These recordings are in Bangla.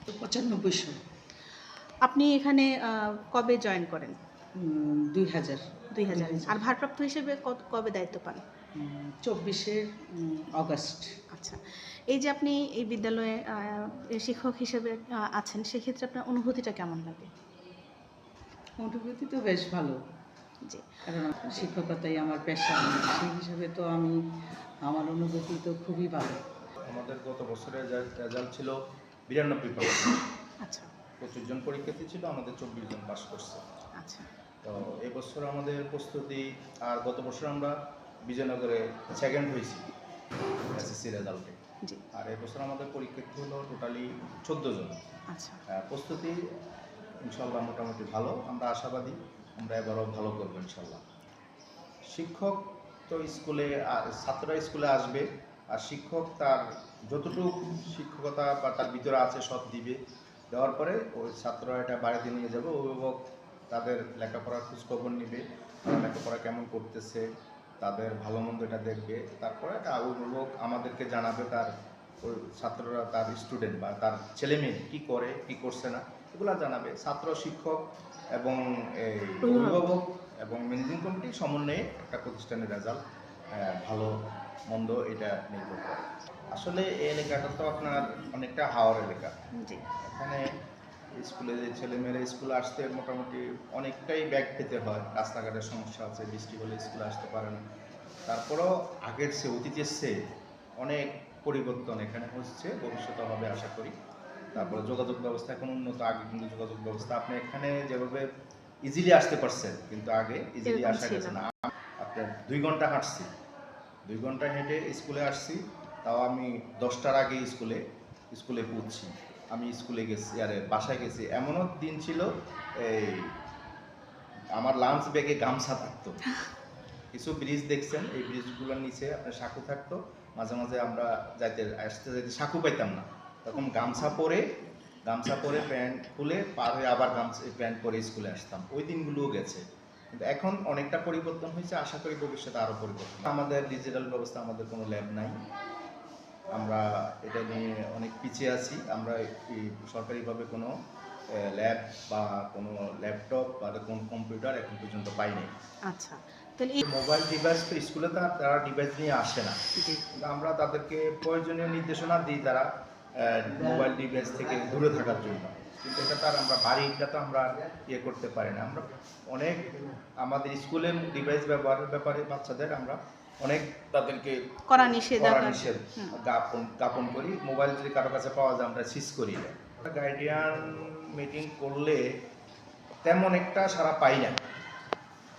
9500। আপনি এখানে কবে জয়েন করেন? 2000। 2000। আর ভারপ্রাপ্ত হিসেবে কবে দায়িত্ব পান? 24 অগাস্ট। আচ্ছা, এই যে আপনি এই বিদ্যালয়ে শিক্ষক হিসেবে আছেন, সেক্ষেত্রে আপনার অনুভূতিটা কেমন লাগে? অনুভূতি তো বেশ ভালো, জি। কারণ শিক্ষকতাই আমার পেশা। সেই হিসাবে তো আমার অনুভূতি তো খুবই ভালো। আমাদের গত বছরের রেজাল্ট ছিল 92%। আচ্ছা 25 জন পরীক্ষার্থী ছিল, আমাদের 24 জন পাস করছে। আচ্ছা। তো এবছর আমাদের প্রস্তুতি, আর গত বছর আমরা বিজয়নগরে সেকেন্ড হয়েছি এসএসসি রেজাল্টে। জি। আর এবছর আমাদের পরীক্ষার্থী হলো টোটালি 14 জন। আচ্ছা। প্রস্তুতি ইনশাল্লাহ মোটামুটি ভালো, আমরা আশাবাদী আমরা এবারও ভালো করবো ইনশাল্লাহ। শিক্ষক তো স্কুলে, ছাত্ররা স্কুলে আসবে, আর শিক্ষক তার যতটুকু শিক্ষকতা বা তার ভিতরে আছে সব দিবে। দেওয়ার পরে ওই ছাত্ররা এটা বাড়িতে নিয়ে যাবে, অভিভাবক তাদের লেখাপড়ার খোঁজখবর নেবে, তারা লেখাপড়া কেমন করতেছে, তাদের ভালো মন্দ এটা দেখবে। তারপরে একটা অভিভাবক আমাদেরকে জানাবে তার ওই ছাত্ররা, তার স্টুডেন্ট বা তার ছেলে মেয়ে কী করে কী করছে না এগুলো জানাবে। ছাত্র, শিক্ষক এবং এই অভিভাবক এবং ম্যানেজিং কমিটির সমন্বয়ে একটা প্রতিষ্ঠানের রেজাল্ট ভালো মন্দ এটা নির্ভর করে। আসলে এই এলাকাটা তো আপনার অনেকটা হাওর এলাকা। এখানে স্কুলে যে ছেলেমেয়েরা স্কুলে আসতে মোটামুটি অনেকটাই ব্যাগ পেতে হয়, রাস্তাঘাটের সমস্যা আছে, বৃষ্টি হলে স্কুলে আসতে পারে না। তারপরেও আগের চেয়ে, অতীতের চেয়ে অনেক পরিবর্তন এখানে হচ্ছে, ভবিষ্যতে হবে আশা করি। তারপরে যোগাযোগ ব্যবস্থা এখন উন্নত। আগে কিন্তু যোগাযোগ ব্যবস্থা আপনি এখানে যেভাবে ইজিলি আসতে পারছেন, কিন্তু আগে ইজিলি আসা গেছে না। আপনার 2 ঘন্টা হাঁটছি, 2 ঘন্টা হেঁটে স্কুলে আসছি, তাও আমি 10টার আগে স্কুলে পৌঁছি। আমি স্কুলে গেছি, আরে বাসায় গেছি, এমনও দিন ছিল এই আমার লাঞ্চ ব্যাগে গামছা থাকতো। কিছু ব্রিজ দেখছেন, এই ব্রিজগুলোর নিচে আপনার সাঁকু থাকতো, মাঝে মাঝে আমরা আসতে যাইতে সাঁকু পাইতাম না, তখন গামছা পরে প্যান্ট খুলে পার হয়ে আবার প্যান্ট পরে স্কুলে আসতাম। ওই দিনগুলোও গেছে, কিন্তু এখন অনেকটা পরিবর্তন হয়েছে। আশা করি ভবিষ্যতে আরও পরিবর্তন। আমাদের ডিজিটাল ব্যবস্থা, আমাদের কোনো ল্যাব নাই, আমরা এটা নিয়ে অনেক পিছিয়ে আছি। আমরা সরকারিভাবে কোনো ল্যাব বা কোনো ল্যাপটপ বা কোনো কম্পিউটার এখন পর্যন্ত পাইনি। আচ্ছা, তাহলে মোবাইল ডিভাইস তো স্কুলে তারা ডিভাইস নিয়ে আসে না, কিন্তু আমরা তাদেরকে প্রয়োজনীয় নির্দেশনা দিই তারা মোবাইল ডিভাইস থেকে দূরে থাকার জন্য। কিন্তু এটা তার আমরা বাড়িটা তো আমরা করতে পারি না। আমরা অনেক আমাদের স্কুলের ডিভাইস ব্যবহারের ব্যাপারে বাচ্চাদের আমরা অনেক তাদেরকে কড়া নিষেধ জ্ঞাপন করি। মোবাইল যদি কারো কাছে পাওয়া যায় আমরা সিজ করি না। গার্ডিয়ান মিটিং করলে তেমন একটা সারা পাই না,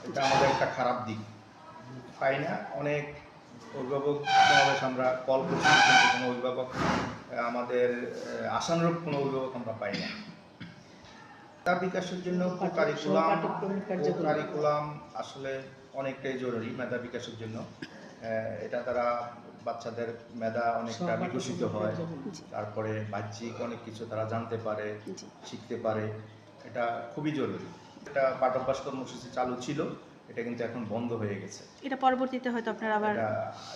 এটা আমাদের একটা খারাপ দিক। পাই না, অনেক অভিভাবক সমাবেশ আমরা কল করছি, কিন্তু কোনো অভিভাবক আমাদের আশানুরূপ কোনো অভিভাবক আমরা পাই না। তার বিকাশের জন্য কারিকুলাম আসলে অনেকটাই জরুরি মেধা বিকাশের জন্য। এটা তারা বাচ্চাদের মেধা অনেকটা বিকশিত হয়, তারপরে বাহ্যিক অনেক কিছু তারা জানতে পারে, শিখতে পারে, এটা খুবই জরুরি। এটা পাঠ অভ্যাস কর্মসূচি চালু ছিল, এটা কিন্তু এখন বন্ধ হয়ে গেছে। এটা পরবর্তীতে হয়তো আপনারা আবার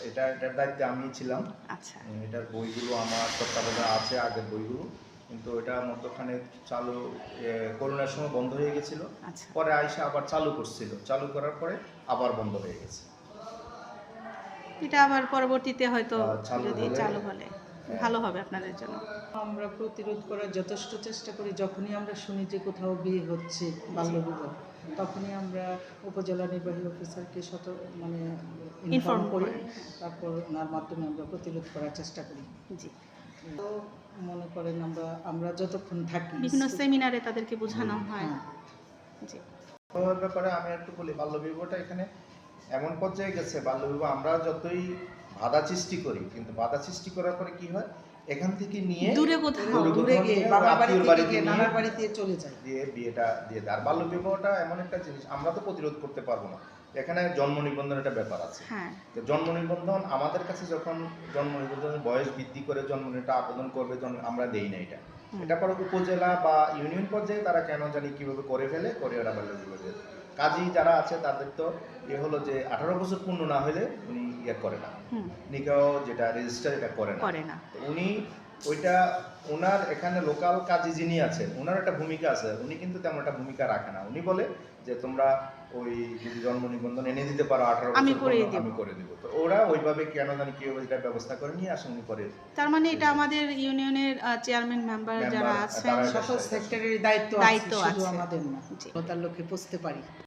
এটার দায়িত্বে আমি ছিলাম। আচ্ছা, এটার বইগুলো আমার তত্ত্বাবধানে আছে, আগের বইগুলো, কিন্তু এটা মধ্যখানে চালু করোনার সময় বন্ধ হয়ে গেছিল। পরে আইসা আবার চালু করছিল, চালু করার পরে আবার বন্ধ হয়ে গেছে। এটা আবার পরবর্তীতে হয়তো যদি চালু হলে ভালো হবে আপনাদের জন্য। আমরা প্রতিরোধ করার যথেষ্ট চেষ্টা করি। যখনই আমরা শুনি যে কোথাও বিয়ে হচ্ছে বাল্যবিবাহ, তখনই আমরা উপজেলা নির্বাহী অফিসারকে ইনফর্ম করি, তারপর ওনার মাধ্যমে আমরা প্রতিরোধ করার চেষ্টা করি। জি, তো মনে করেন আমরা যতক্ষণ থাকি বিভিন্ন সেমিনারে তাদেরকে বোঝানো হয়। জি, ব্যাপারে আমি একটু বলি, বাল্যবিবাহটা এখানে এমন পর্যায়ে গেছে, বাল্যবিবাহ আমরা যতই বাধা সৃষ্টি করি, কিন্তু বাধা সৃষ্টি করার পরে কি হয়, এখান থেকে নিয়ে দূরে গিয়ে বাবার বাড়িতে নানার বাড়িতে চলে যায়, দিয়ে বিয়েটা দিয়ে দেয়। আর বাল্যবিবাহটা এমন একটা জিনিস আমরা তো প্রতিরোধ করতে পারবো না। এখানে জন্ম নিবন্ধনের একটা ব্যাপার আছে। তো জন্ম নিবন্ধন আমাদের কাছে যখন জন্ম নিবন্ধনের বয়স বৃদ্ধি করে জন্ম নিবন্ধনটা আবেদন করবে, আমরা দেই না। এটা পরে উপজেলা বা ইউনিয়ন পর্যায়ে তারা কেন জানি কিভাবে করে ওরা বাল্যবিবাহ। কাজী যারা আছে তাদের তো হলো যে 18 বছর পূর্ণ না হলে উনি করে না, নিকাহ যেটা রেজিস্টার এটা করে না। উনি ওইটা ওনার এখানে লোকাল কাজী যিনি আছেন ওনার একটা ভূমিকা আছে, উনি কিন্তু তেমন একটা ভূমিকা রাখে না। উনি বলে যে তোমরা ওই যদি জন্ম নিবন্ধন এনে দিতে পারো 18 আমি বছর করে পূর্ণ, দিব। আমি করে দিব। তো ওরা ওইভাবে কেন জানি কেউ এটা ব্যবস্থা করে নিয়ে আসে, উনি করে। তার মানে এটা আমাদের ইউনিয়নের চেয়ারম্যান মেম্বার যারা মেম্বার, আছেন তারা- সকল সেক্টরের দায়িত্ব দায়িত্ব আছে, শুধু আছে। আমাদের না, জি। তার লক্ষ্যে পৌঁছতে পারি।